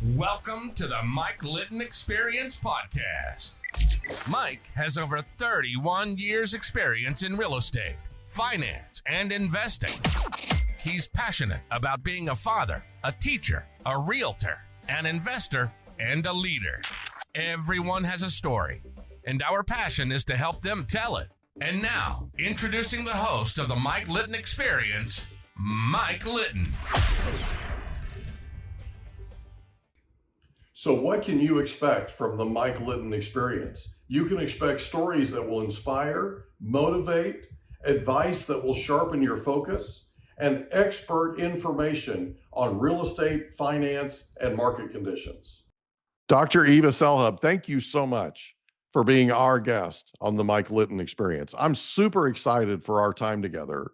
Welcome to the Mike Litton Experience podcast. Mike has over 31 years experience in real estate, finance, and investing. He's passionate about being a father, a teacher, a realtor, an investor, and a leader. Everyone has a story, and our passion is to help them tell it. And now, introducing the host of the Mike Litton Experience, Mike Litton. So what can you expect from the Mike Litton Experience? You can expect stories that will inspire, motivate, advice that will sharpen your focus, and expert information on real estate, finance, and market conditions. Dr. Eva Selhub, thank you so much for being our guest on the Mike Litton Experience. I'm super excited for our time together.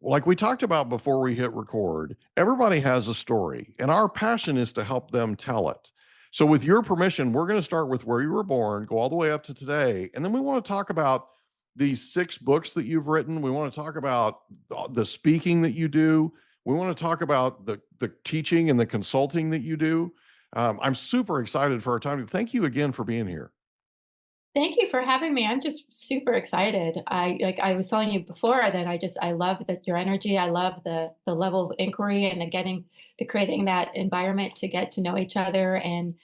Like we talked about before we hit record, everybody has a story, and our passion is to help them tell it. So with your permission, we're going to start with where you were born, go all the way up to today. And then we want to talk about these 6 books that you've written. We want to talk about the speaking that you do. We want to talk about the teaching and the consulting that you do. I'm super excited for our time. Thank you again for being here. Thank you for having me. I'm just super excited. I was telling you before that I love your energy. I love the level of inquiry and creating that environment to get to know each other and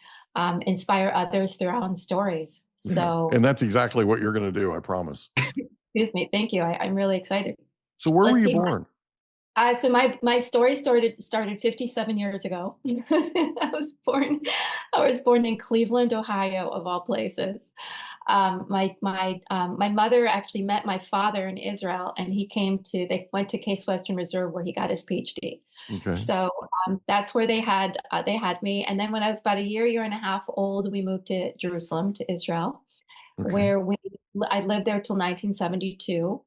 inspire others through our own stories. So, and that's exactly what you're going to do. I promise. Excuse me. Thank you. I'm really excited. So where were you born? So my story started 57 years ago. I was born in Cleveland, Ohio, of all places. My mother actually met my father in Israel, and they went to Case Western Reserve where he got his PhD. Okay. So that's where they had me. And then when I was about a year and a half old, we moved to Jerusalem, to Israel, Okay. where I lived there till 1972.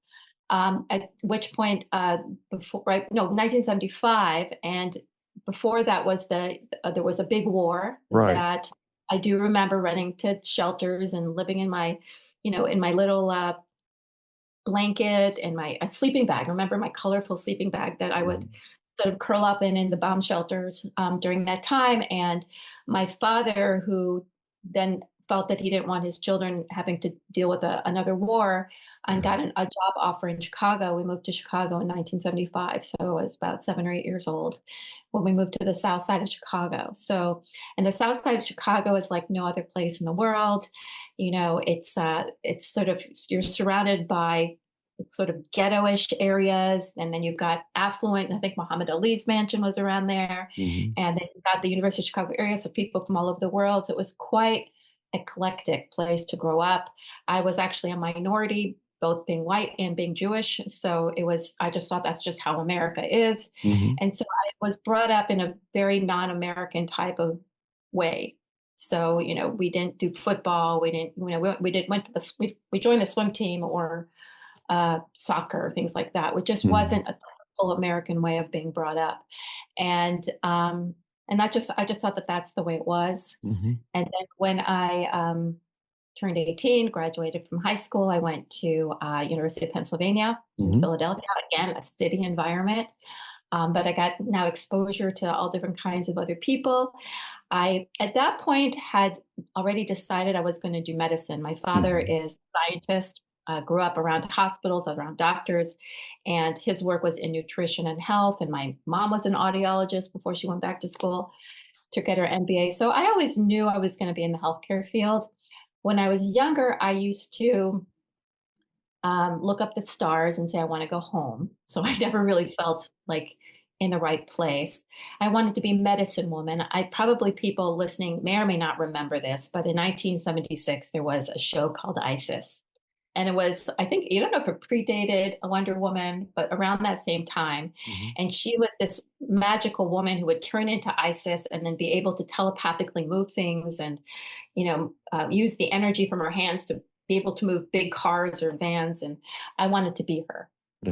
At which point, 1975, and before that was there was a big war. Right. That I do remember running to shelters and living in my little blanket and my sleeping bag. I remember my colorful sleeping bag that I would sort of curl up in the bomb shelters during that time. And my father, who then felt that he didn't want his children having to deal with another war, and got a job offer in Chicago. We moved to Chicago in 1975. So I was about 7 or 8 years old when we moved to the south side of Chicago. So, and the south side of Chicago is like no other place in the world. You know, it's sort of, you're surrounded by sort of ghetto-ish areas, and then you've got affluent. I think Muhammad Ali's mansion was around there, and then you've got the University of Chicago area, so people from all over the world. So it was quite eclectic place to grow up. I was actually a minority, both being white and being Jewish. So I just thought that's just how America is. And so I was brought up in a very non-American type of way. So, you know, we didn't do football. We didn't, you know, we joined the swim team or soccer, things like that, which just wasn't a typical American way of being brought up. And I just thought that that's the way it was. And then when I turned 18, graduated from high school, I went to University of Pennsylvania in Philadelphia, again, a city environment. But I got now exposure to all different kinds of other people. I, at that point, had already decided I was going to do medicine. My father is a scientist. Grew up around hospitals, around doctors, and his work was in nutrition and health. And my mom was an audiologist before she went back to school to get her MBA. So I always knew I was going to be in the healthcare field. When I was younger, I used to look up the stars and say, I want to go home. So I never really felt like in the right place. I wanted to be a medicine woman. People listening may or may not remember this, but in 1976, there was a show called ISIS. And it was, I think, you don't know if it predated a Wonder Woman, but around that same time. And she was this magical woman who would turn into ISIS and then be able to telepathically move things and, you know, use the energy from her hands to be able to move big cars or vans. And I wanted to be her.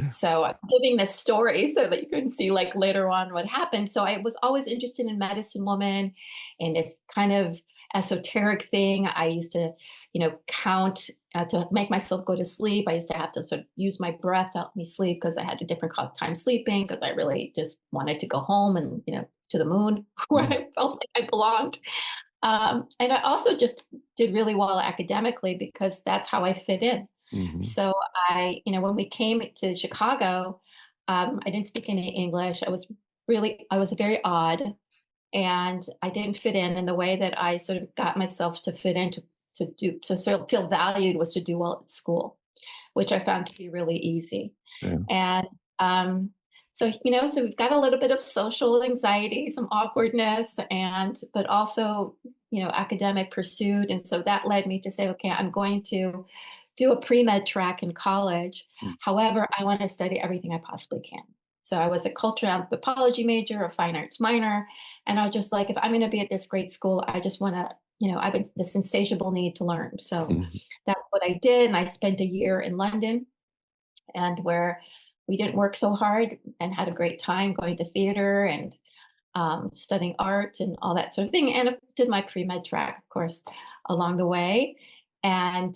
So I'm giving this story so that you can see like later on what happened. So I was always interested in medicine woman and this kind of esoteric thing. I used to, you know, count to make myself go to sleep. I used to have to sort of use my breath to help me sleep because I had a different time sleeping because I really just wanted to go home and, you know, to the moon, where I felt like I belonged. And I also just did really well academically because that's how I fit in. Mm-hmm. So when we came to Chicago, I didn't speak any English. I was very odd, and I didn't fit in the way that I sort of got myself to fit in to sort of feel valued was to do well at school, which I found to be really easy. Yeah. And so we've got a little bit of social anxiety, some awkwardness, but also, academic pursuit. And so that led me to say, okay, I'm going to do a pre-med track in college. However, I want to study everything I possibly can. So I was a cultural anthropology major, a fine arts minor. And I was just like, if I'm going to be at this great school, I just want to, I have this insatiable need to learn. So that's what I did. And I spent a year in London, and where we didn't work so hard and had a great time going to theater and studying art and all that sort of thing. And I did my pre-med track, of course, along the way. And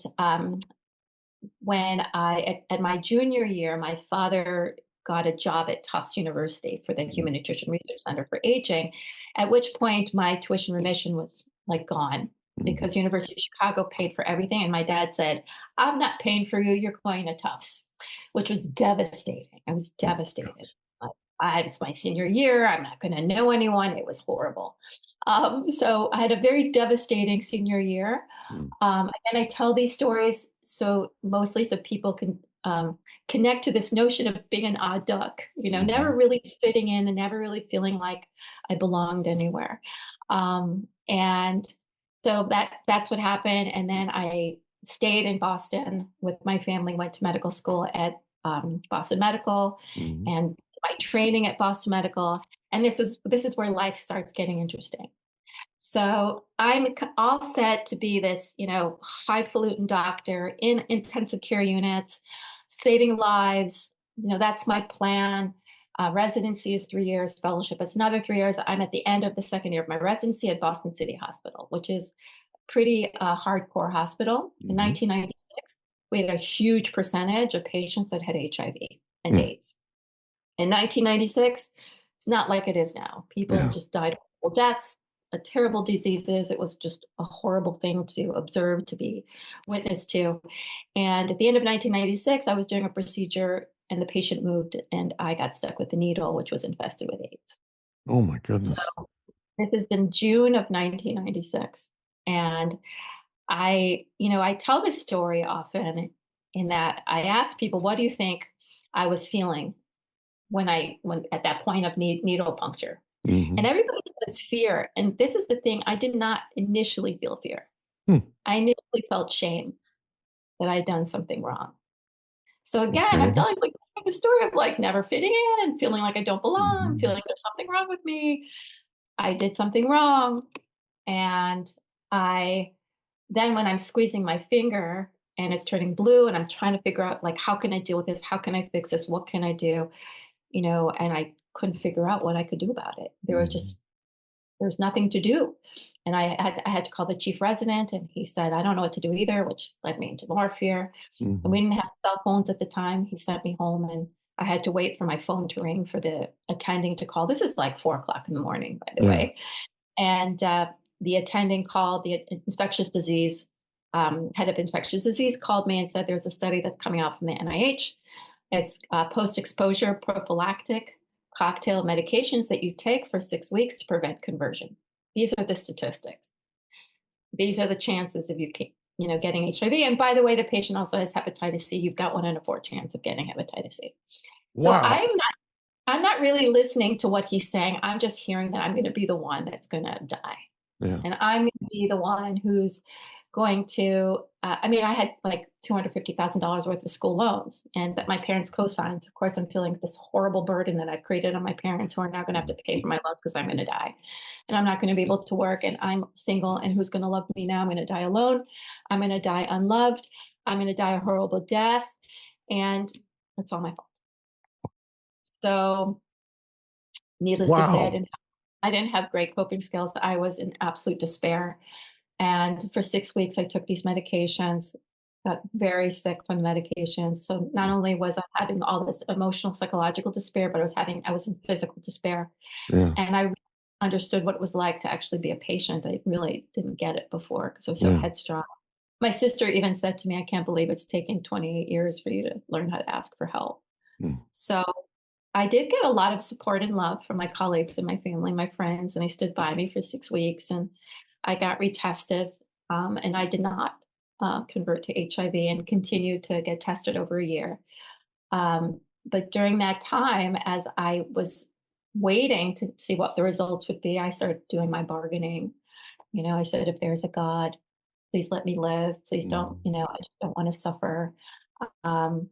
when at my junior year, my father got a job at Tufts University for the Human Nutrition Research Center for Aging, at which point my tuition remission was like gone because University of Chicago paid for everything. And my dad said, I'm not paying for you, you're going to Tufts, which was devastating. I was devastated. It's my senior year. I'm not going to know anyone. It was horrible. So I had a very devastating senior year. And I tell these stories mostly so people can connect to this notion of being an odd duck, never really fitting in and never really feeling like I belonged anywhere. And so that's what happened. And then I stayed in Boston with my family, went to medical school at Boston Medical, and my training at Boston Medical. And this is where life starts getting interesting. So I'm all set to be this, highfalutin doctor in intensive care units, saving lives. That's my plan. Residency is 3 years, fellowship is another 3 years. I'm at the end of the second year of my residency at Boston City Hospital, which is a pretty hardcore hospital. In 1996, we had a huge percentage of patients that had HIV and AIDS. In 1996, it's not like it is now. People just died of horrible deaths, terrible diseases. It was just a horrible thing to observe, to be witness to. And at the end of 1996, I was doing a procedure and the patient moved and I got stuck with the needle, which was infested with AIDS. Oh my goodness. So this is in June of 1996. And I tell this story often in that I ask people, what do you think I was feeling when at that point of needle puncture? And everybody says fear. And this is the thing, I did not initially feel fear. I initially felt shame that I had done something wrong. So again, I'm telling the story of like never fitting in, feeling like I don't belong, feeling there's something wrong with me. I did something wrong. And then when I'm squeezing my finger and it's turning blue and I'm trying to figure out like, how can I deal with this? How can I fix this? What can I do? And I couldn't figure out what I could do about it. There's nothing to do. And I had to call the chief resident and he said, I don't know what to do either, which led me into more fear. And we didn't have cell phones at the time. He sent me home and I had to wait for my phone to ring for the attending to call. This is like 4:00 in the morning, by the way. And the attending called, the infectious disease, head of infectious disease called me and said, there's a study that's coming out from the NIH. It's post-exposure prophylactic cocktail medications that you take for 6 weeks to prevent conversion. These are the statistics. These are the chances of you getting HIV. And by the way, the patient also has hepatitis C. You've got 1 in 4 chance of getting hepatitis C. So Wow. I'm not really listening to what he's saying. I'm just hearing that I'm going to be the one that's going to die. Yeah. And I'm going to be the one who's going to, I had like $250,000 worth of school loans and that my parents co-signed. So of course, I'm feeling this horrible burden that I've created on my parents who are now going to have to pay for my loans because I'm going to die. And I'm not going to be able to work and I'm single and who's going to love me now? I'm going to die alone. I'm going to die unloved. I'm going to die a horrible death. And it's all my fault. So needless to say, I didn't have great coping skills. I was in absolute despair. And for 6 weeks, I took these medications, got very sick from medications. So not only was I having all this emotional, psychological despair, but I was in physical despair. Yeah. And I understood what it was like to actually be a patient. I really didn't get it before because I was so Yeah. headstrong. My sister even said to me, I can't believe it's taken 28 years for you to learn how to ask for help. Mm. So I did get a lot of support and love from my colleagues and my family, my friends, and they stood by me for 6 weeks. And I got retested, and I did not convert to HIV and continued to get tested over a year. But during that time, as I was waiting to see what the results would be, I started doing my bargaining. I said, if there's a God, please let me live. Please don't, Mm. I just don't want to suffer. Um,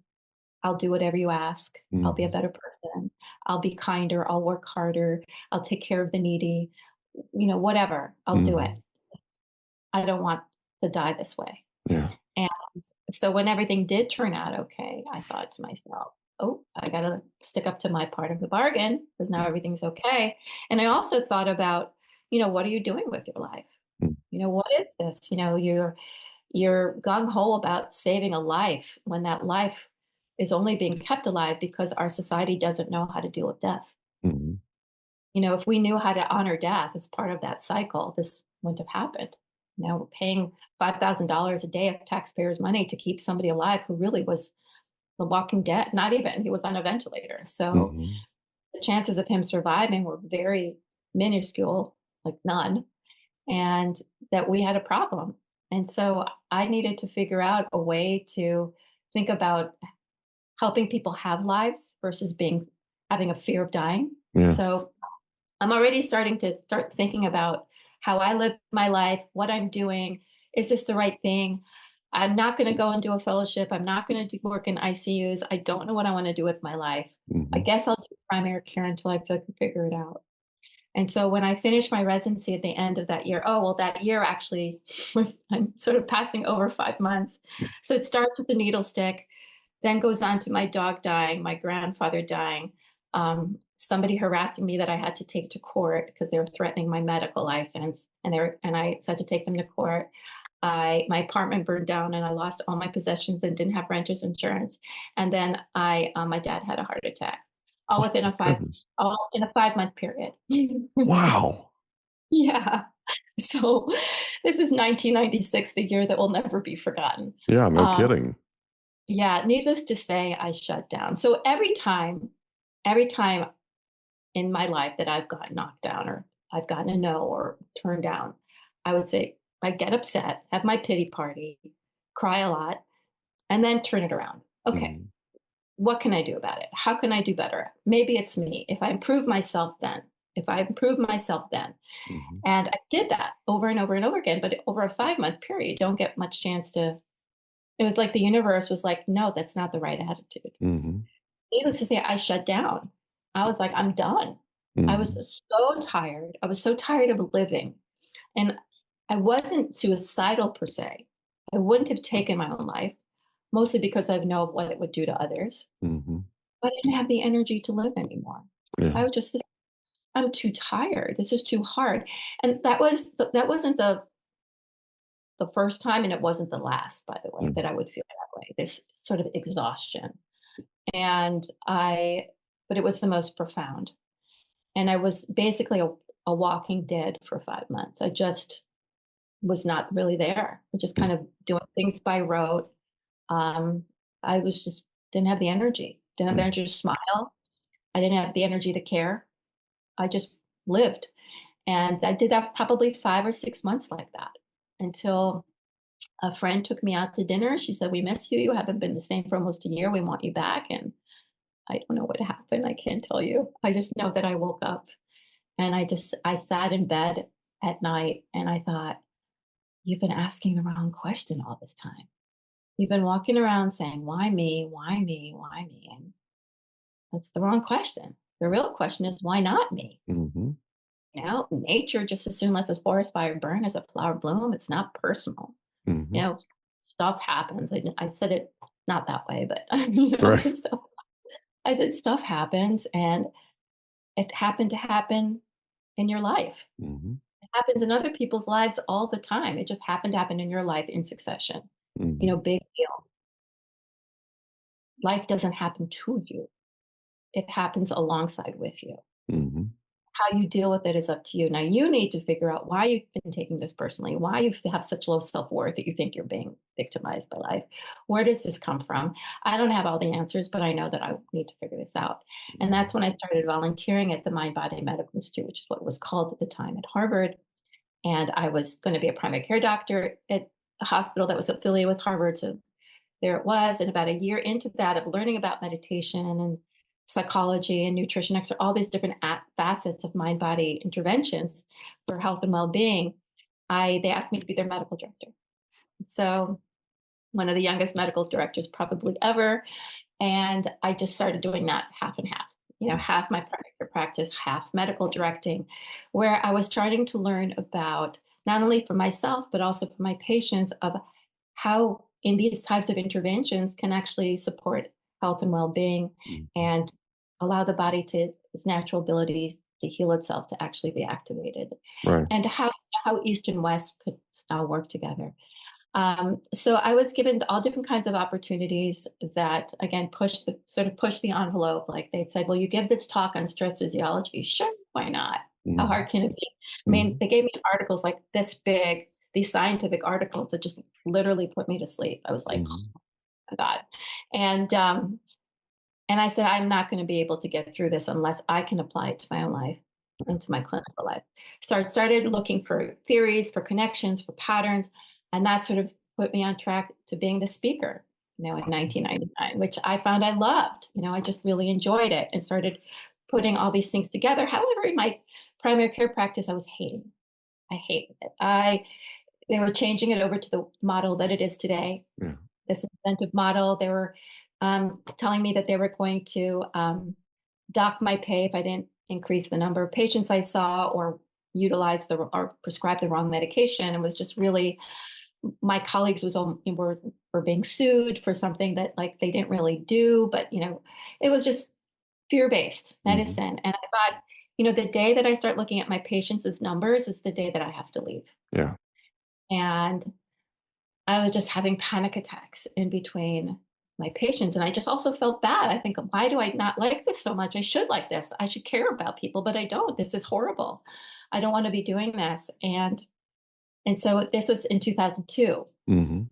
I'll do whatever you ask. I'll be a Mhm. better person. I'll be kinder. I'll work harder. I'll take care of the needy. Whatever. I'll do it. Mhm. I don't want to die this way. Yeah. And so when everything did turn out okay, I thought to myself, oh, I got to stick up to my part of the bargain because now everything's okay. And I also thought about, what are you doing with your life? Mm. What is this? You're gung ho about saving a life when that life is only being kept alive because our society doesn't know how to deal with death. Mhm. If we knew how to honor death as part of that cycle, this wouldn't have happened. We're paying $5,000 a day of taxpayers' money to keep somebody alive who really was the walking dead. Not even, he was on a ventilator. So Mhm. the chances of him surviving were very minuscule, like none, and that we had a problem. And so I needed to figure out a way to think about helping people have lives versus having a fear of dying. Yeah. So I'm already starting to thinking about how I live my life, what I'm doing. Is this the right thing? I'm not going to go and do a fellowship. I'm not going to work in ICUs. I don't know what I want to do with my life. I Mhm. guess I'll do primary care until I can figure it out. And so when I finished my residency at the end of that year, oh, well, that year actually, I'm sort of passing over 5 months. So it starts with the needle stick, then goes on to my dog dying, my grandfather dying, somebody harassing me that I had to take to court because they were threatening my medical license, and I had to take them to court. My apartment burned down, and I lost all my possessions and didn't have renter's insurance. And then my dad had a heart attack, all Oh within my goodness. all in a 5 month period. Wow. Yeah. So this is 1996, the year that will never be forgotten. Yeah, no Um, kidding. yeah, needless to say, I shut down. So every time in my life that I've gotten knocked down or I've gotten a no or turned down, I would say I get upset, have my pity party, cry a lot, and then turn it around. Okay, Mhm. what can I do about it? How can I do better? Maybe it's me. If I improve myself, then. If I improve myself, then. Mhm. And I did that over and over and over again. But over a 5 month period, you don't get much chance to. It was like the universe was like, no, that's not the right attitude. Mhm. Needless to say, I shut down. I was like, I'm done. I was Mhm. so tired. I was so tired of living. And I wasn't suicidal per se. I wouldn't have taken my own life, mostly because I know what it would do to others. Mhm. But I didn't have the energy to live anymore. Yeah. I was just, I'm too tired. This is too hard. And that wasn't the first time, and it wasn't the last, by the way, Mm. that I would feel that way. This sort of exhaustion. And but it was the most profound. And I was basically a walking dead for 5 months. I just was not really there. I just Mm. kind of doing things by rote. I was just didn't have the energy. Didn't have the Mm. energy to smile. I didn't have the energy to care. I just lived. And I did that for probably 5 or 6 months like that until a friend took me out to dinner. She said, we miss you. You haven't been the same for almost a year. We want you back. And I don't know what happened. I can't tell you. I just know that I woke up and I sat in bed at night and I thought, you've been asking the wrong question all this time. You've been walking around saying, why me? Why me? Why me? And that's the wrong question. The real question is, why not me? Mhm. Nature just as soon lets a forest fire burn as a flower bloom. It's not personal. you Mhm. know, Stuff happens. I said it not that way, but Right. stuff. I said stuff happens, and it happened to happen in your life. Mhm. It happens in other people's lives all the time. It just happened to happen in your life in succession. Mhm. Big deal. Life doesn't happen to you. It happens alongside with you. Mhm. How you deal with it is up to you. Now, you need to figure out why you've been taking this personally, why you have such low self-worth that you think you're being victimized by life. Where does this come from? I don't have all the answers, but I know that I need to figure this out. And that's when I started volunteering at the Mind Body Medical Institute, which is what it was called at the time at Harvard. And I was going to be a primary care doctor at a hospital that was affiliated with Harvard. So there it was. And about a year into that, of learning about meditation and psychology and nutrition, all these different facets of mind body interventions for health and well-being, they asked me to be their medical director. So one of the youngest medical directors probably ever. And I just started doing that half and half, half my primary care practice, half medical directing, where I was starting to learn about not only for myself, but also for my patients of how in these types of interventions can actually support health and well-being and allow the body to its natural abilities to heal itself to actually be activated. Right. And how East and West could now work together. So I was given all different kinds of opportunities that, again, push the envelope. Like they'd said, well, you give this talk on stress physiology. Sure, why not? How hard can it be? I mean, they gave me articles like this big, these scientific articles that just literally put me to sleep. I was like, oh my God. And I said, I'm not going to be able to get through this unless I can apply it to my own life and to my clinical life. So I started looking for theories, for connections, for patterns. And that sort of put me on track to being the speaker, in 1999, which I found I loved. I just really enjoyed it and started putting all these things together. However, in my primary care practice, I was hating. I hated it. They were changing it over to the model that it is today, this incentive model. They were telling me that they were going to dock my pay if I didn't increase the number of patients I saw or utilize or prescribe the wrong medication. It was just really, my colleagues were being sued for something that like they didn't really do, but it was just fear-based medicine. And I thought, the day that I start looking at my patients as numbers is the day that I have to leave. Yeah. And I was just having panic attacks in between my patients. And I just also felt bad. I think, why do I not like this so much? I should like this. I should care about people, but I don't. This is horrible. I don't want to be doing this. And so this was in 2002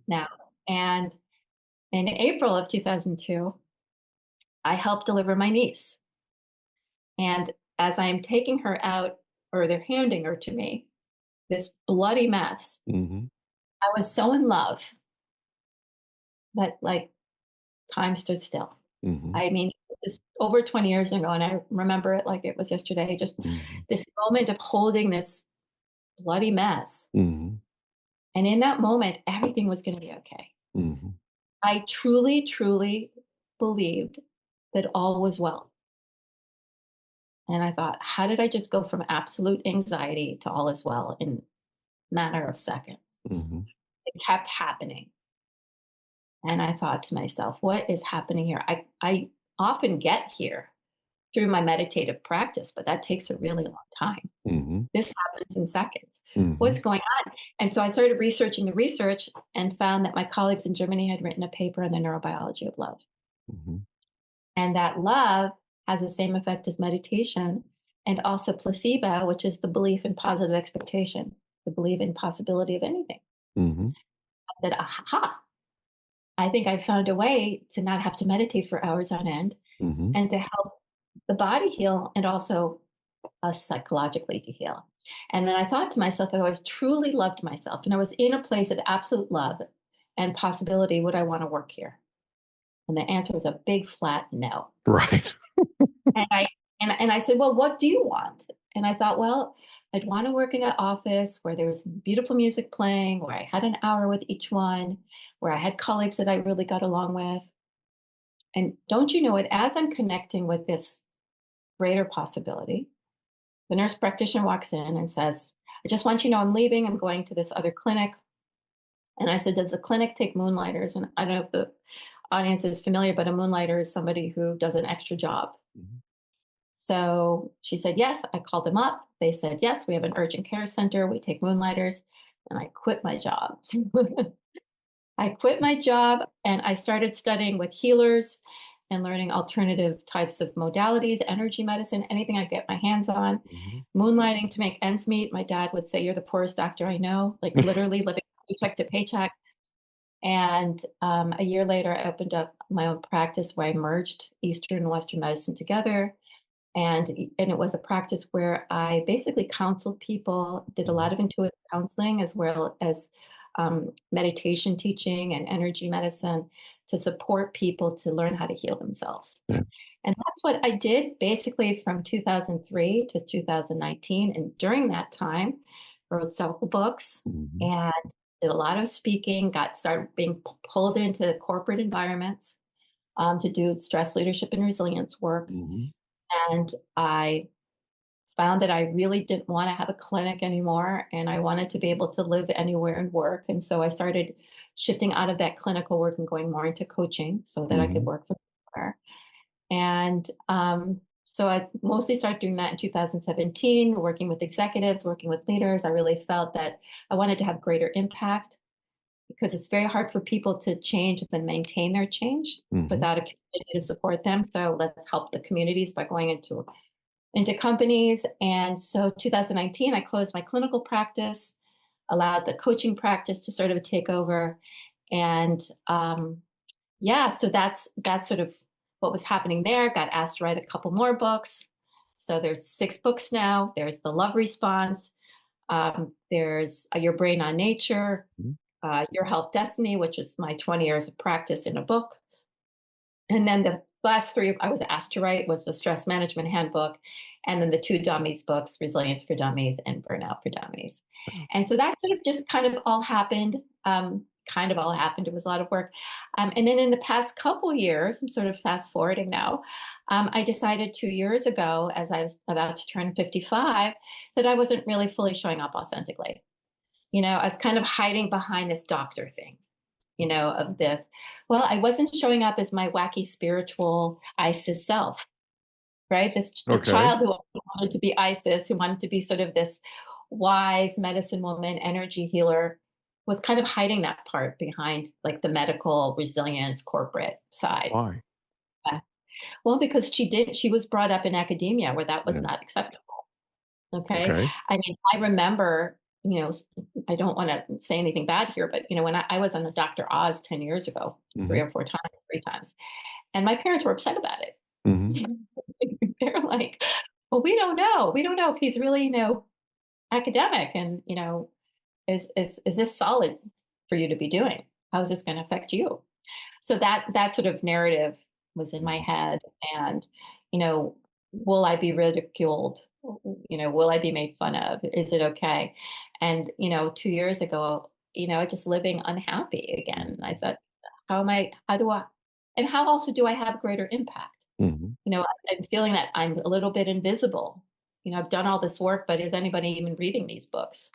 now. And in April of 2002, I helped deliver my niece. And as I'm taking her out, or they're handing her to me, this bloody mess, I was so in love that like time stood still. I mean, this over 20 years ago, and I remember it like it was yesterday, just this moment of holding this bloody mess. And in that moment, everything was going to be okay. I truly, truly believed that all was well. And I thought, how did I just go from absolute anxiety to all is well in a matter of seconds? It kept happening. And I thought to myself, what is happening here? I often get here through my meditative practice, but that takes a really long time. This happens in seconds. What's going on? And so I started researching the research and found that my colleagues in Germany had written a paper on the neurobiology of love. And that love has the same effect as meditation and also placebo, which is the belief in positive expectation, the belief in possibility of anything. I said, aha, I think I found a way to not have to meditate for hours on end and to help the body heal and also us psychologically to heal. And then I thought to myself, if I was truly loved myself and I was in a place of absolute love and possibility, would I want to work here? And the answer was a big flat no. Right. And I said, well, what do you want? And I thought, well, I'd want to work in an office where there was beautiful music playing, where I had an hour with each one, where I had colleagues that I really got along with. And don't you know it, as I'm connecting with this greater possibility, the nurse practitioner walks in and says, I just want you to know I'm leaving. I'm going to this other clinic. And I said, does the clinic take moonlighters? And I don't know if the audience is familiar, but a moonlighter is somebody who does an extra job. So she said, yes. I called them up. They said, yes, we have an urgent care center. We take moonlighters. And I quit my job. I quit my job and I started studying with healers and learning alternative types of modalities, energy medicine, anything I get my hands on, moonlighting to make ends meet. My dad would say, "You're the poorest doctor I know," like literally living paycheck to paycheck. And a year later, I opened up my own practice where I merged Eastern and Western medicine together. And it was a practice where I basically counseled people, did a lot of intuitive counseling as well as meditation teaching and energy medicine to support people to learn how to heal themselves. Yeah. And that's what I did basically from 2003 to 2019. And during that time, wrote several books and did a lot of speaking, started being pulled into corporate environments to do stress leadership and resilience work. And I found that I really didn't want to have a clinic anymore, and I wanted to be able to live anywhere and work. And so I started shifting out of that clinical work and going more into coaching so that I could work from anywhere. And so I mostly started doing that in 2017, working with executives, working with leaders. I really felt that I wanted to have greater impact because it's very hard for people to change and then maintain their change without a community to support them. So let's help the communities by going into companies. And so 2019, I closed my clinical practice, allowed the coaching practice to sort of take over. And so that's sort of what was happening there. Got asked to write a couple more books. So there's 6 books now. There's The Love Response. There's Your Brain on Nature, Your Health Destiny, which is my 20 years of practice in a book. And then the last 3 I was asked to write was the Stress Management Handbook, and then the 2 Dummies books, Resilience for Dummies and Burnout for Dummies. And so that sort of just kind of all happened. It was a lot of work. And then in the past couple years, I'm sort of fast forwarding now, I decided 2 years ago, as I was about to turn 55, that I wasn't really fully showing up authentically. I was kind of hiding behind this doctor thing, of this. Well, I wasn't showing up as my wacky spiritual Isis self, right? The child who wanted to be Isis, who wanted to be sort of this wise medicine woman, energy healer, was kind of hiding that part behind like the medical resilience corporate side. Why? Well, because she was brought up in academia where that was not acceptable. Okay. I mean, I remember, I don't want to say anything bad here, but when I was on a Dr. Oz 10 years ago, 3 or 4 times, 3 times, and my parents were upset about it. They're like, well, we don't know. We don't know if he's really, academic and, is this solid for you to be doing? How is this going to affect you? So that sort of narrative was in my head. And, will I be ridiculed? Will I be made fun of? Is it okay? And, 2 years ago, just living unhappy again. I thought, and how also do I have greater impact? I'm feeling that I'm a little bit invisible. I've done all this work, but is anybody even reading these books?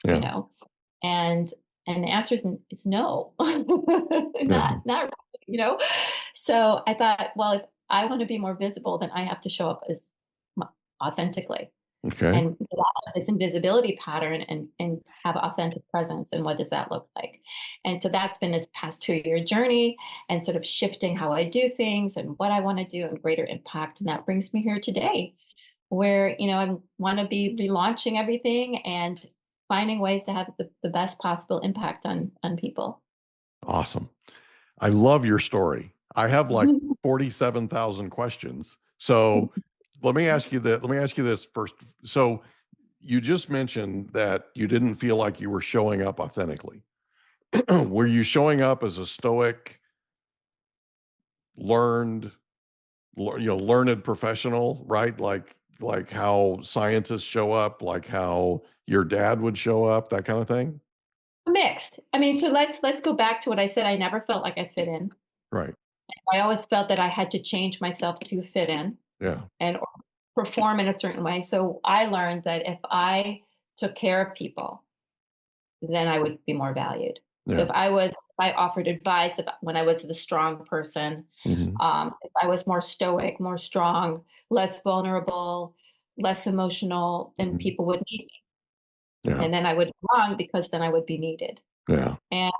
And the answer is no, not really, So I thought, well, if I want to be more visible, then I have to show up as authentically and get out of this invisibility pattern and have authentic presence. And what does that look like? And so that's been this past 2-year journey and sort of shifting how I do things and what I want to do and greater impact. And that brings me here today where, I want to be relaunching everything and finding ways to have the best possible impact on people. Awesome. I love your story. I have like 47,000 questions. So let me ask you this first. So you just mentioned that you didn't feel like you were showing up authentically. Were you showing up as a stoic, learned professional, right? Like how scientists show up, like how your dad would show up, that kind of thing? Mixed. I mean, so let's go back to what I said. I never felt like I fit in. Right. I always felt that I had to change myself to fit in. Yeah. And perform in a certain way. So I learned that if I took care of people, then I would be more valued. Yeah. So if I offered advice about when I was the strong person, if I was more stoic, more strong, less vulnerable, less emotional, then people would need me. Yeah. And then I would be wrong because then I would be needed. Yeah. And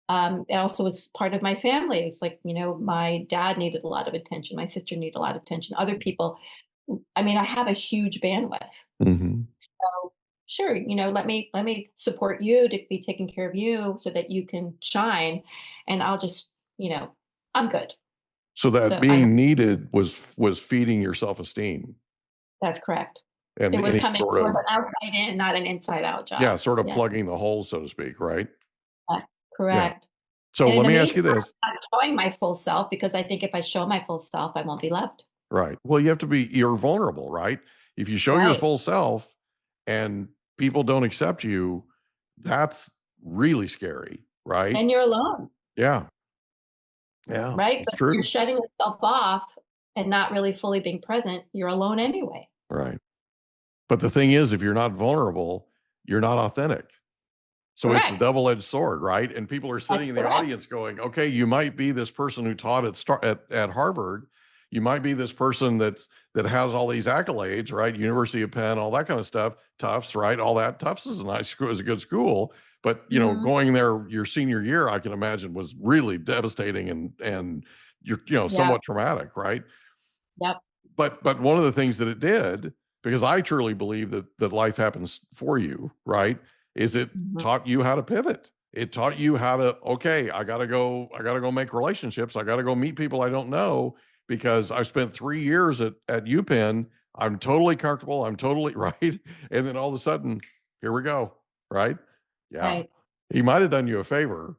It also was part of my family. It's like, my dad needed a lot of attention. My sister needed a lot of attention. Other people, I mean, I have a huge bandwidth. Mm-hmm. So sure, let me support you to be taking care of you so that you can shine. And I'll just, I'm good. So that So I being needed was feeding your self-esteem That's correct. and It was any coming sort more of, of an outside in, not an inside out yeah, job. sort of Yeah, plugging the hole, so to speak, right? that's Yeah. correct. So And in let the me ask meantime, you this. I'm not showing my full self because I think if I show my full self, I won't be loved. Right. Well, you're vulnerable, right? If you show your Right. full self and people don't accept you, that's really scary, right? And you're alone, Yeah. Yeah. right? It's But if you're true. shutting yourself off and not really fully being present, you're alone anyway. Right. But the thing is, if you're not vulnerable, you're not authentic. So it's a Correct. double-edged sword, right? And people are sitting That's in the correct. audience going, okay, you might be this person who taught at Harvard. You might be this person that has all these accolades, right? University of Penn, all that kind of stuff. Tufts, right? All that. Tufts is a nice school, is a good school. But Mhm. going there your senior year, I can imagine was really devastating and you're Yep. somewhat traumatic, right? Yep. But one of the things that it did, because I truly believe that life happens for you, right? Is it Mhm. taught you how to pivot. It taught you how to, okay, I gotta go make relationships. I gotta go meet people I don't know because I spent 3 years at UPenn. I'm totally comfortable. I'm totally right. And then all of a sudden, here we go. Right. Yeah. Right. He might have done you a favor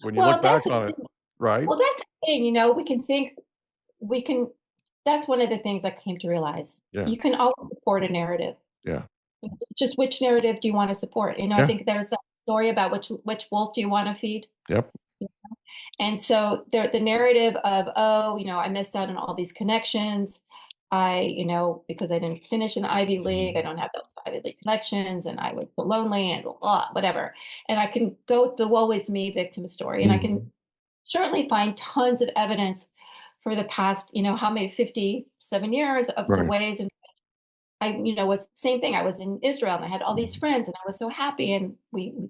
when you look Well, back that's the on it. thing. Right. Well, that's the thing. We can think we can. That's one of the things I came to realize. Yeah. You can always support a narrative. Yeah. Just which narrative do you want to support? I Yeah. think there's that story about which wolf do you want to feed? Yep. And so the narrative of, oh, I missed out on all these connections. Because I didn't finish in the Ivy League, I don't have those Ivy League connections, and I was so lonely and blah, whatever. And I can go with the woe is me victim story, and I can Mhm. certainly find tons of evidence for the past, how many 57 years of the Right. ways in was same thing. I was in Israel and I had all these friends and I was so happy. And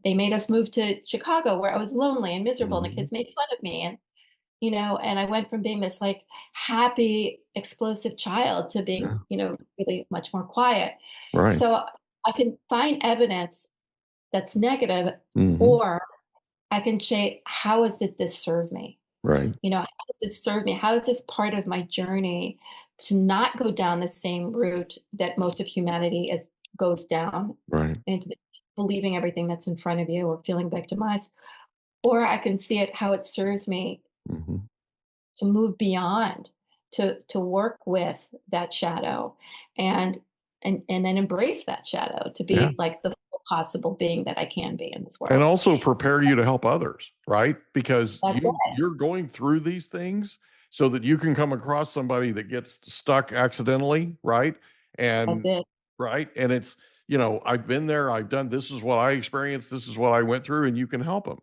they made us move to Chicago where I was lonely and miserable and the Mhm. kids made fun of me. And I went from being this like happy, explosive child to being, Yeah. really much more quiet. Right. So I can find evidence that's negative, Mhm. or I can say, did this serve me? Right. How does this serve me? How is this part of my journey to not go down the same route that most of humanity goes down Right. into believing everything that's in front of you or feeling victimized? Or I can see it how it serves me Mhm. to move beyond, to work with that shadow and and then embrace that shadow to Yeah. be like the full possible being that I can be in this And world. also prepare you to help others, right? Because That's it. you're going through these things so that you can come across somebody that gets stuck accidentally, right? That's And it. right, and it's, I've been there, I've done, this is what I experienced, this is what I went through, and you can help them.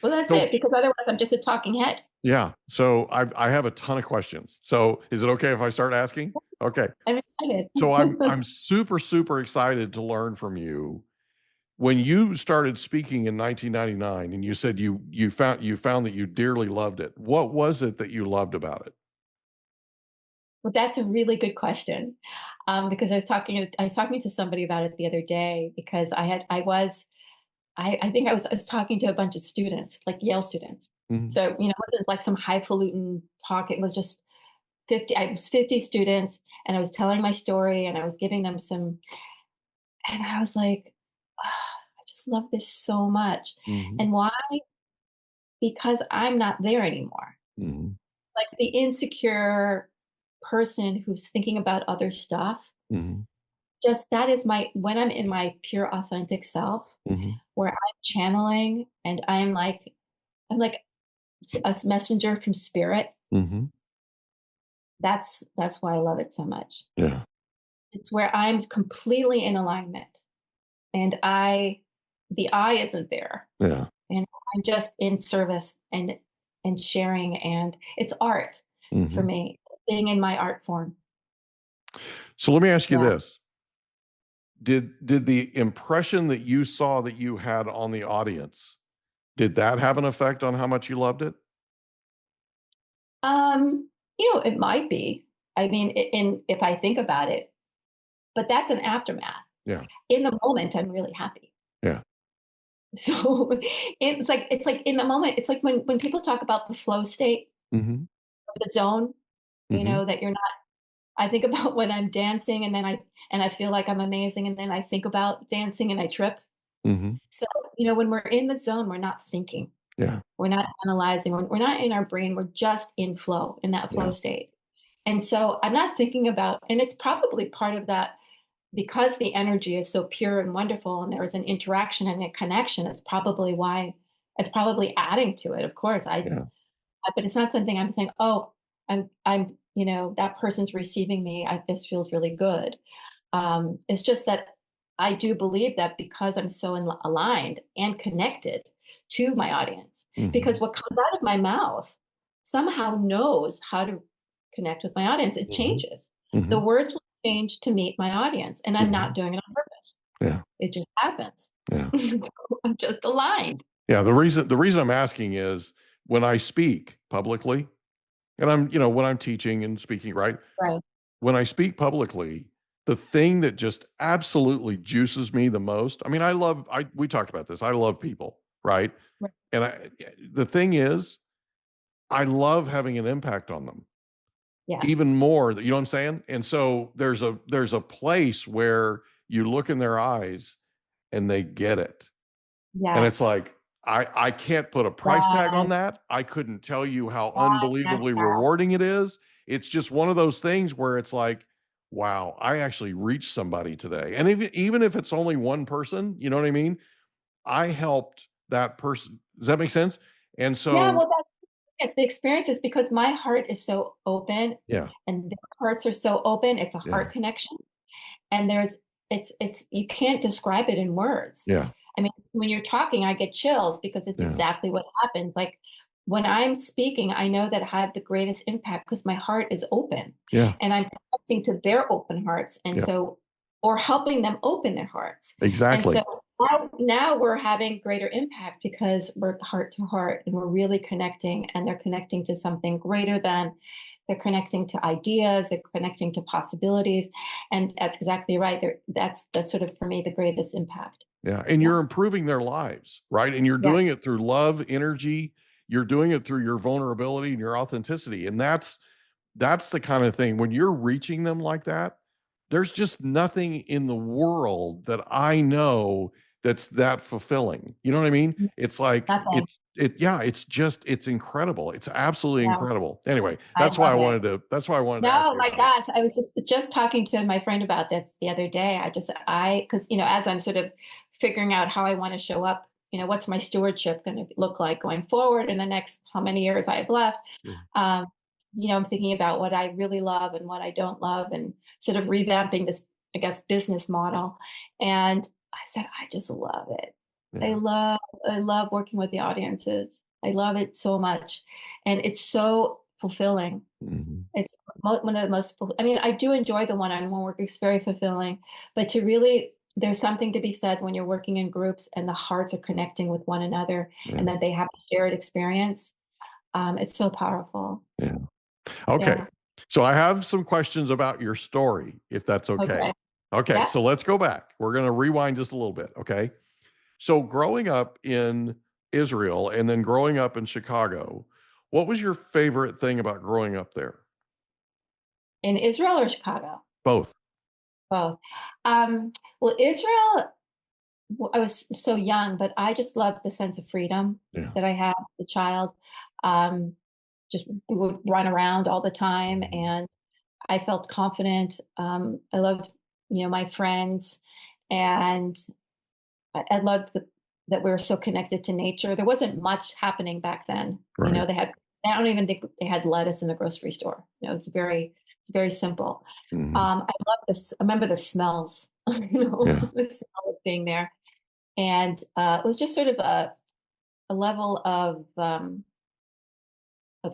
Well, that's So it, because otherwise I'm just a talking head. yeah, so I have a ton of questions. So is it okay if I start asking? Okay. I'm excited. So I'm super, super excited to learn from you. When you started speaking in 1999 and you said you found that you dearly loved it, what was it that you loved about it? Well, that's a really good question, because I was talking to somebody about it the other day because I think I was talking to a bunch of students, like Yale students. Mhm. So, it wasn't like some highfalutin talk. It was just 50, I was 50 students, and I was telling my story and I was giving them and I was like, "Ah, I just love this so much." Mhm. And why? Because I'm not there anymore. Mhm. Like the insecure person who's thinking about other stuff, Mhm. just that is when I'm in my pure authentic self, Mhm. where I'm channeling and I'm like a messenger from spirit. Mhm. That's why I love it so much. Yeah. It's where I'm completely in alignment, and the I isn't there, Yeah. and I'm just in service and sharing, and it's art for Mhm. me, being in my art form. So let me ask you Yeah. this. Did the impression that you saw that you had on the audience, Did that have an effect on how much you loved it? It might be. I mean, if I think about it, but that's an aftermath. Yeah. In the moment, I'm really happy. Yeah. So it's like in the moment, it's like when people talk about the flow state, Mm-hmm. the zone, Mm-hmm. that you're not. I think about when I'm dancing and then I feel like I'm amazing and then I think about dancing and I trip. Mm-hmm. So, when we're in the zone, we're not thinking. Yeah. We're not analyzing. We're not in our brain. We're just in flow, in that flow Yeah. state. And so I'm not thinking about, and it's probably part of that because the energy is so pure and wonderful and there is an interaction and a connection. It's probably adding to it. Of course, Yeah. but it's not something I'm saying, oh, that person's receiving me. This feels really good. It's just that I do believe that because I'm so aligned and connected to my audience, Mm-hmm. because what comes out of my mouth somehow knows how to connect with my audience. It Mm-hmm. changes. Mm-hmm. The words will change to meet my audience, and I'm Mm-hmm. not doing it on purpose. Yeah. It just happens. Yeah. So I'm just aligned. Yeah. The reason I'm asking is when I speak publicly, and when I'm teaching and speaking, right? Right. When I speak publicly, the thing that just absolutely juices me the most, I mean, we talked about this. I love people, right? Right. And the thing is, I love having an impact on them Yeah. even more. You know what I'm saying? And so there's a place where you look in their eyes and they get it. And it's Yes. like, I can't put a price tag on Yes. that. I couldn't tell you how Yes. Yes. unbelievably Yes. rewarding it is. It's just one of those things where it's like, wow, I actually reached somebody today. And even if it's only one person, you know what I mean? I helped that person. Does that make sense? And Yeah. so, Well, it's the experiences because my heart is so open yeah, and their hearts are so open. It's a yeah, heart connection. And it's you can't describe it in words. yeah, I mean, when you're talking, I get chills because it's yeah, exactly what happens. Like when I'm speaking, I know that I have the greatest impact because my heart is open yeah, and I'm connecting to their open hearts. And yeah, so, or helping them open their hearts. And so exactly. now we're having greater impact because we're heart to heart and we're really connecting and they're connecting to something greater than they're connecting to ideas, they're connecting to possibilities. And that's exactly right. That's sort of for me the greatest impact. Yeah. And Yeah. you're improving their lives, right? And you're Yeah. doing it through love, energy. You're doing it through your vulnerability and your authenticity. And that's the kind of thing when you're reaching them like that, there's just nothing in the world that I know that's that fulfilling. You know what I mean? It's like Nothing. it's incredible. It's absolutely Yeah. incredible. Anyway, I love it. that's why I wanted to ask No, you my about it. gosh. I was just talking to my friend about this the other day. Because, as I'm sort of figuring out how I want to show up, what's my stewardship going to look like going forward in the next how many years I have left. Yeah. Um, I'm thinking about what I really love and what I don't love and sort of revamping this, I guess, business model. And I said, I just love it. I Yeah. love, I love working with the audiences. I love it so much. And it's so fulfilling. Mhm. It's one of the most, I mean, I do enjoy the one-on-one work. It's very fulfilling, but there's something to be said when you're working in groups and the hearts are connecting with one another and Yeah. that they have a shared experience. It's so powerful. Yeah. Okay. Yeah. So I have some questions about your story, if that's okay. Okay. Okay. Yeah. So let's go back. We're going to rewind just a little bit. Okay. So growing up in Israel and then growing up in Chicago, what was your favorite thing about growing up there? In Israel or Chicago? Both. Both. Well, Israel, I was so young, but I just loved the sense of freedom Yeah. that I had as a child. Um, just we would run around all the time and I felt confident. I loved, my friends, and I loved that we were so connected to nature. There wasn't much happening back then. Right. I don't even think they had lettuce in the grocery store. It's very simple. Mhm. I love this. I remember the smells, Yeah. the smell of being there. And it was just sort of a level of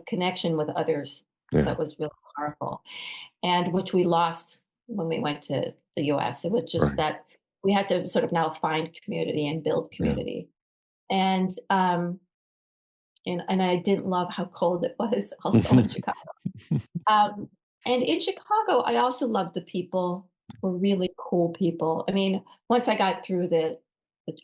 connection with others Yeah. that was really powerful, and which we lost when we went to the US. It was just Right. that we had to sort of now find community and build Yeah. community. And and I didn't love how cold it was also in Chicago. Um, and in Chicago, I also loved the people were really cool people. I mean, once I got through the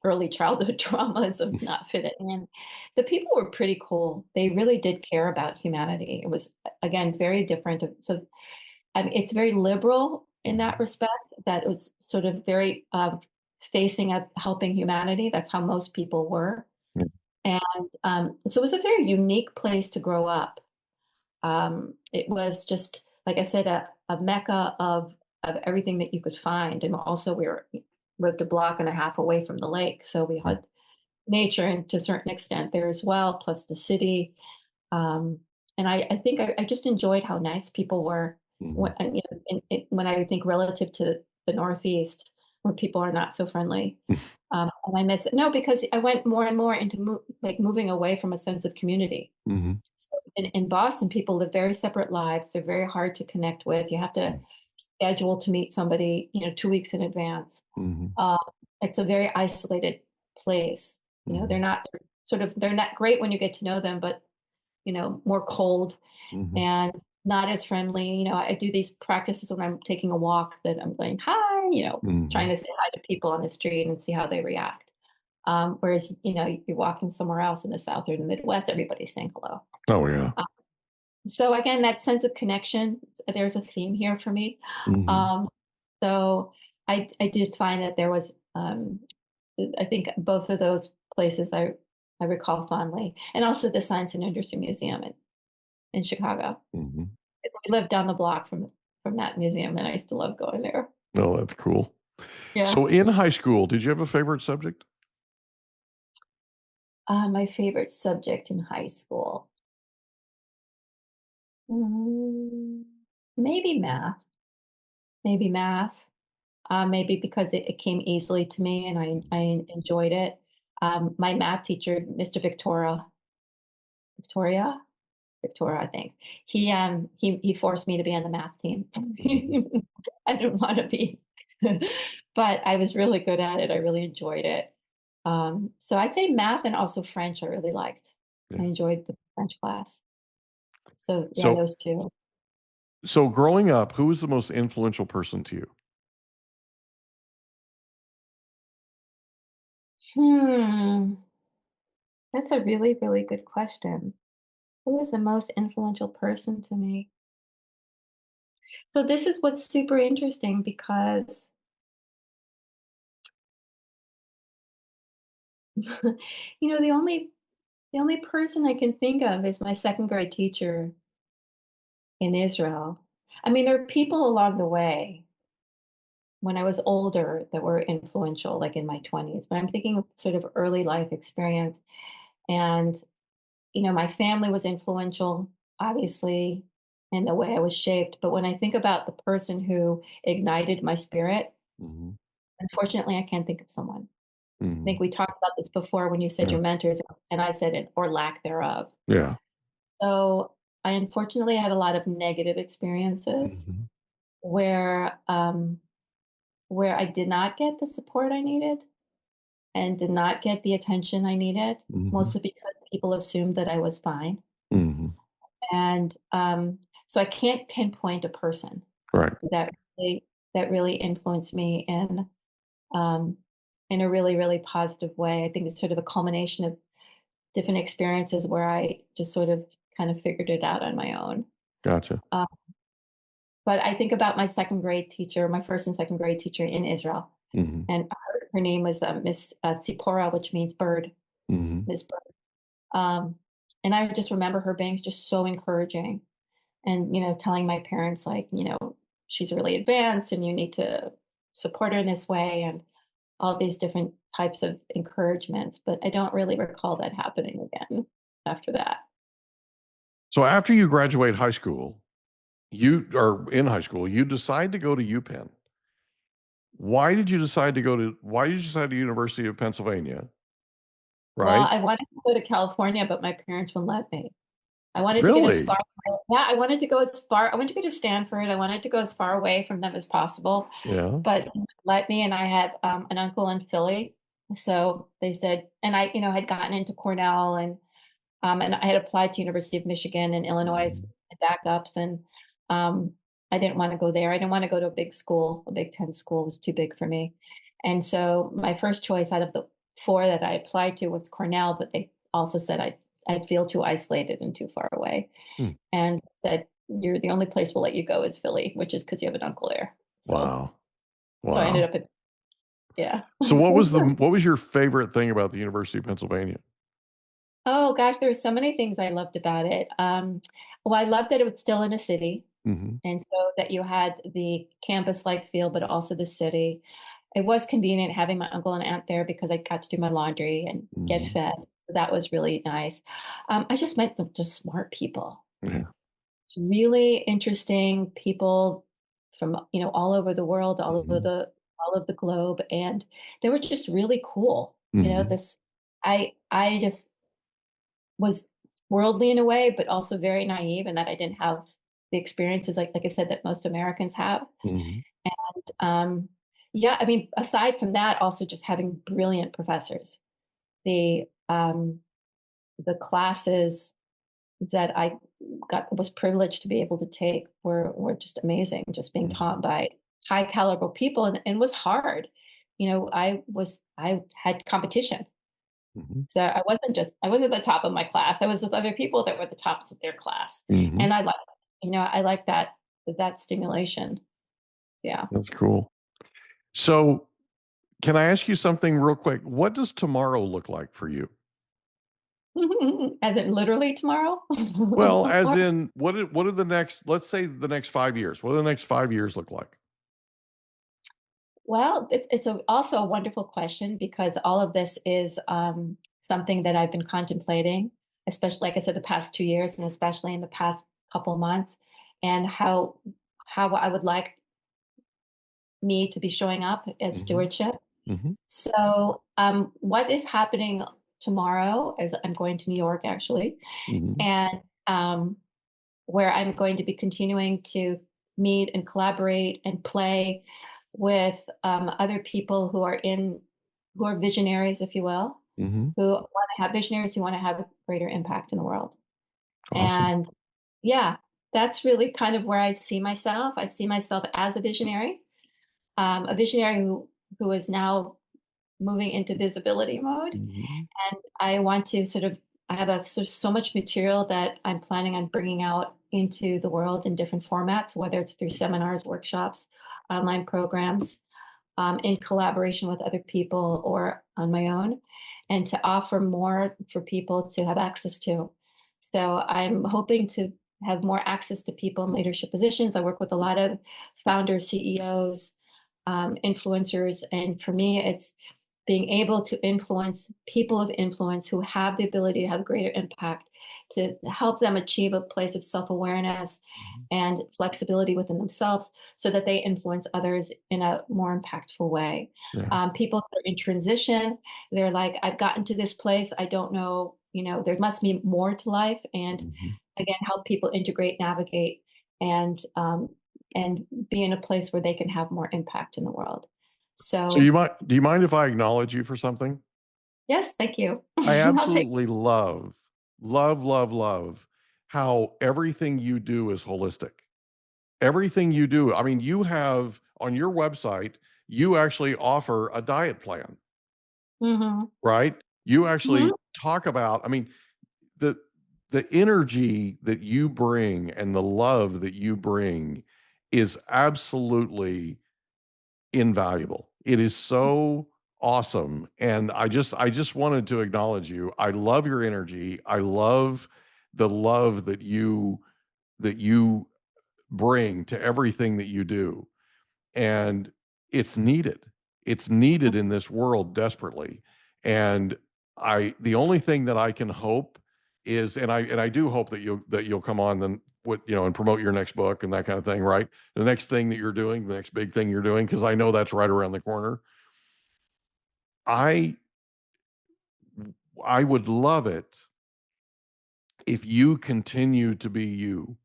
early childhood traumas of not fitting in, the people were pretty cool. They really did care about humanity. It was, again, very different. So, I mean, it's very liberal in that respect, that it was sort of very facing at helping humanity. That's how most people were. Yeah. And so it was a very unique place to grow up. It was just, like I said, a mecca of everything that you could find. And also lived a block and a half away from the lake. So we had nature and to a certain extent there as well, plus the city. Um, and I think I just enjoyed how nice people were. When, and, you know, when I think relative to the Northeast, where people are not so friendly. And I miss it. No, because I went more and more into moving away from a sense of community. So in Boston, people live very separate lives. They're very hard to connect with. You have to schedule to meet somebody, 2 weeks in advance. Uh, it's a very isolated place. They're not great when you get to know them, but more cold and not as friendly. I do these practices when I'm taking a walk that I'm going, hi, trying to say hi to people on the street and see how they react. Whereas, you're walking somewhere else in the South or the Midwest, everybody's saying hello. Oh, yeah. So again, that sense of connection, there's a theme here for me. So I did find that there was, I think both of those places I recall fondly, and also the Science and Industry Museum in Chicago. I lived down the block from that museum, and I used to love going there. No, that's cool. Yeah. So in high school, did you have a favorite subject? My favorite subject in high school. Maybe math. Maybe math. Maybe because it came easily to me and I enjoyed it. My math teacher, Mr. Victoria, I think. He forced me to be on the math team. I didn't want to be, but I was really good at it. I really enjoyed it. So I'd say math and also French I really liked. Yeah. I enjoyed the French class. So yeah, So- those two. So growing up, who was the most influential person to you? That's a really, really good question. Who was the most influential person to me? So this is what's super interesting because the only person I can think of is my second grade teacher in Israel. I mean, there are people along the way when I was older that were influential, like in my 20s, but I'm thinking of sort of early life experience. And, my family was influential, obviously, in the way I was shaped. But when I think about the person who ignited my spirit, unfortunately, I can't think of someone. I think we talked about this before when you said your mentors, and I said it, or lack thereof. Yeah. So I unfortunately had a lot of negative experiences where I did not get the support I needed and did not get the attention I needed, mostly because people assumed that I was fine. And so I can't pinpoint a person Right. that really influenced me in a really, really positive way. I think it's sort of a culmination of different experiences where I just sort of kind of figured it out on my own. Gotcha. But I think about my second grade teacher, my first and second grade teacher in Israel. And her name was Miss Tzipora, which means bird, Miss Bird. And I just remember her being just so encouraging and, telling my parents, like, she's really advanced and you need to support her in this way and all these different types of encouragements. But I don't really recall that happening again after that. So after you graduate high school, you decide to go to UPenn. Why did you decide to go to University of Pennsylvania? Right. Well, I wanted to go to California, but my parents wouldn't let me. I wanted to get as far. Yeah, I wanted to go as far. I wanted to go to Stanford. I wanted to go as far away from them as possible. Yeah. But they let me, and I have an uncle in Philly So they said, and I, had gotten into Cornell, and I had applied to University of Michigan and Illinois as Mhm. backups, and um, I didn't want to go there. I didn't want to go to a big school. A Big Ten school was too big for me. And so my first choice out of the four that I applied to was Cornell, but they also said I'd feel too isolated and too far away, Hmm. and said, you're the only place we'll let you go is Philly, which is because you have an uncle there. Wow. So I ended Wow. up at, yeah. So what was your favorite thing about the University of Pennsylvania? Oh gosh, there were so many things I loved about it. Well, I loved that it was still in a city, Hmm. and so that you had the campus-like feel, but also the city. It was convenient having my uncle and aunt there because I got to do my laundry and get Hmm. fed. So that was really nice. I just met some just smart people. Yeah. It's really interesting people from, all over the world, Hmm. all of the globe, and they were just really cool. Hmm. I just was worldly in a way, but also very naive, and that I didn't have the experiences, like I said, that most Americans have. Hmm. Um, yeah, I mean, aside from that, also just having brilliant professors. The um, the classes that I was privileged to be able to take were just amazing. Just being Hmm. taught by high caliber people, and was hard. I had competition. Hmm. So I wasn't the top of my class. I was with other people that were the tops of their class. Hmm. And I like that stimulation. Yeah. That's cool. So can I ask you something real quick? What does tomorrow look like for you? As in literally tomorrow? Well, as in what are the next, let's say the next 5 years? What do the next 5 years look like? Well, also a wonderful question because all of this is something that I've been contemplating, especially like I said, the past 2 years, and especially in the past couple months, and how I would like me to be showing up as Hmm. stewardship. Hmm. So, what is happening tomorrow is I'm going to New York actually, Hmm. and where I'm going to be continuing to meet and collaborate and play with other people who are visionaries, if you will, Hmm. who want to have visionaries who want to have a greater impact in the world. Awesome. And yeah, that's really kind of where I see myself. I see myself as a visionary who is now moving into visibility mode. Hmm. And I want to I have so much material that I'm planning on bringing out into the world in different formats, whether it's through seminars, workshops, online programs, in collaboration with other people or on my own, and to offer more for people to have access to. So I'm hoping to have more access to people in leadership positions. I work with a lot of founders, CEOs, influencers. And for me, it's being able to influence people of influence who have the ability to have greater impact, to help them achieve a place of self awareness and flexibility within themselves so that they influence others in a more impactful way. Yeah. People that are in transition, they're like, I've gotten to this place. I don't know, there must be more to life. And Hmm. again, help people integrate, navigate, and and be in a place where they can have more impact in the world. So So do you mind if I acknowledge you for something? yes, thank you. I I'll take. absolutely love how everything you do is holistic. Everything you do. I mean, you have on your website, you actually offer a diet plan, Hmm. right? You actually Hmm. talk about, I mean, the the energy that you bring and the love that you bring is absolutely invaluable. It is so awesome. And I just wanted to acknowledge you. I love your energy. I love the love that you bring to everything that you do. And it's needed. It's needed in this world desperately. And the only thing that I can hope is, and I do hope that you'll come on then with, and promote your next book and that kind of thing, right? The next thing that you're doing, the next big thing you're doing, because I know that's right around the corner. I I would love it if you continue to be you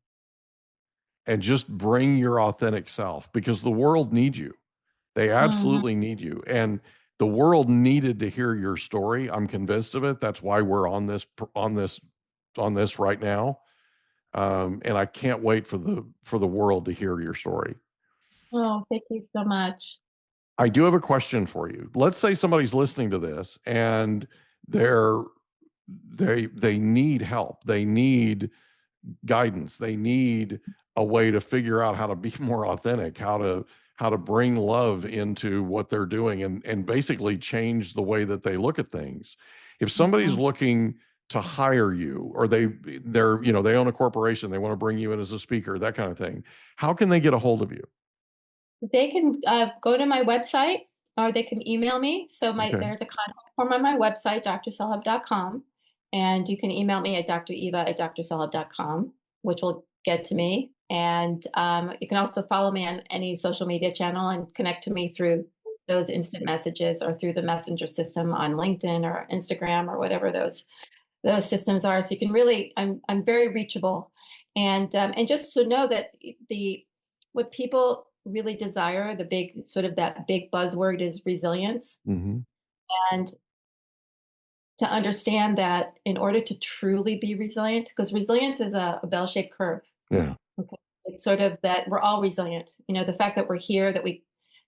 and just bring your authentic self because the world needs you. They Hmm. absolutely need you. And The world needed to hear your story. I'm convinced of it. That's why we're on this right now. And I can't wait for the world to hear your story. Oh, thank you so much. I do have a question for you. Let's say somebody's listening to this and they need help. They need guidance. They need a way to figure out how to be more authentic, how to bring love into what they're doing and basically change the way that they look at things. If somebody's looking to hire you, or they own a corporation, they want to bring you in as a speaker, that kind of thing, how can they get a hold of you? They can go to my website, or they can email me. So there's a contact form on my website, drselhub.com, and you can email me at dreva@drselhub.com, which will get to me. And you can also follow me on any social media channel and connect to me through those instant messages or through the messenger system on LinkedIn or Instagram or whatever those systems are. So you can really, I'm very reachable. And just to know that what people really desire, that big buzzword is resilience. Mm-hmm. And to understand that in order to truly be resilient, because resilience is a bell-shaped curve. Yeah. Okay. It's sort of that we're all resilient. The fact that we're here, that we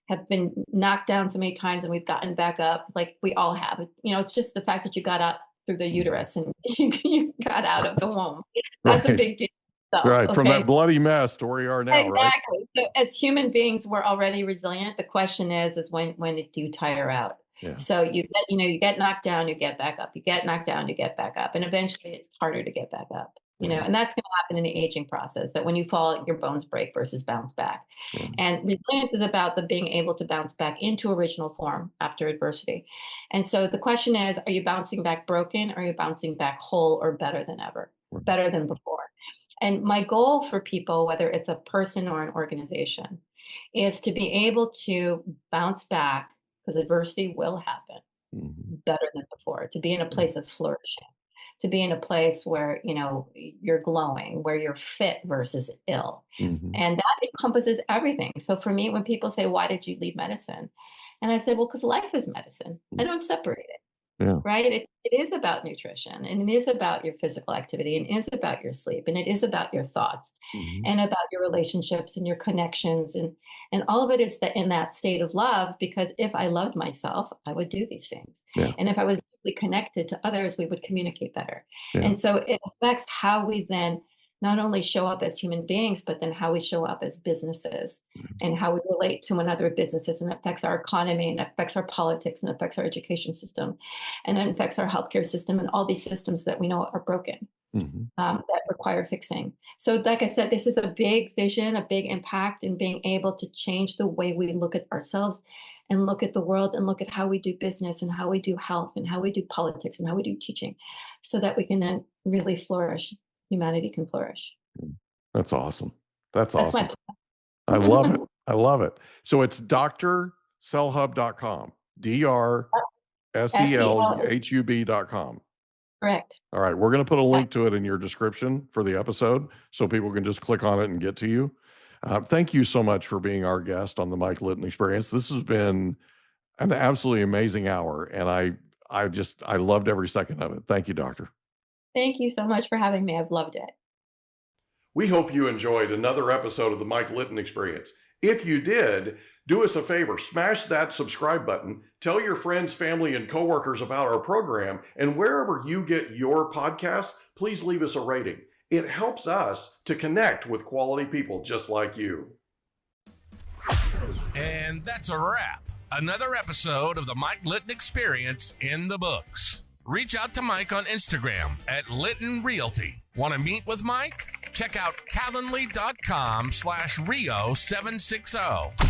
have been knocked down so many times and we've gotten back up, like we all have. It's just the fact that you got up through the uterus and you got out of the womb. That's a big deal. So, right. From that bloody mess to where you are now, exactly. Right? So as human beings, we're already resilient. The question is when do you tire out? Yeah. So you get knocked down, you get back up. You get knocked down, you get back up. And eventually it's harder to get back up. And that's going to happen in the aging process, that when you fall, your bones break versus bounce back. Yeah. And resilience is about the being able to bounce back into original form after adversity. And so the question is, are you bouncing back broken, or are you bouncing back whole or better than ever, better than before? And my goal for people, whether it's a person or an organization, is to be able to bounce back, because adversity will happen, better than before, to be in a place of flourishing, to be in a place where, you're glowing, where you're fit versus ill. And that encompasses everything. So for me, when people say, why did you leave medicine? And I said, well, because life is medicine. I don't separate it. Yeah. Right? It is about nutrition, and it is about your physical activity, and it is about your sleep, and it is about your thoughts, and about your relationships and your connections, and all of it is in that state of love. Because if I loved myself, I would do these things. Yeah. And if I was deeply connected to others, we would communicate better. Yeah. And so it affects how we then not only show up as human beings, but then how we show up as businesses, and how we relate to another businesses, and it affects our economy, and it affects our politics, and it affects our education system, and it affects our healthcare system, and all these systems that we know are broken, that require fixing. So like I said, this is a big vision, a big impact in being able to change the way we look at ourselves and look at the world and look at how we do business and how we do health and how we do politics and how we do teaching, so that we can then really flourish. Humanity can flourish. That's awesome. That's awesome. My I love it. I love it. So it's drselhub.com, drselhub.com. Correct. All right. We're going to put a link to it in your description for the episode, so people can just click on it and get to you. Thank you so much for being our guest on the Mike Litton Experience. This has been an absolutely amazing hour, and I loved every second of it. Thank you, Doctor. Thank you so much for having me. I've loved it. We hope you enjoyed another episode of the Mike Litton Experience. If you did, do us a favor, smash that subscribe button, tell your friends, family, and coworkers about our program, and wherever you get your podcasts, please leave us a rating. It helps us to connect with quality people just like you. And that's a wrap. Another episode of the Mike Litton Experience in the books. Reach out to Mike on Instagram at Litton Realty. Want to meet with Mike? Check out calendly.com/Rio760.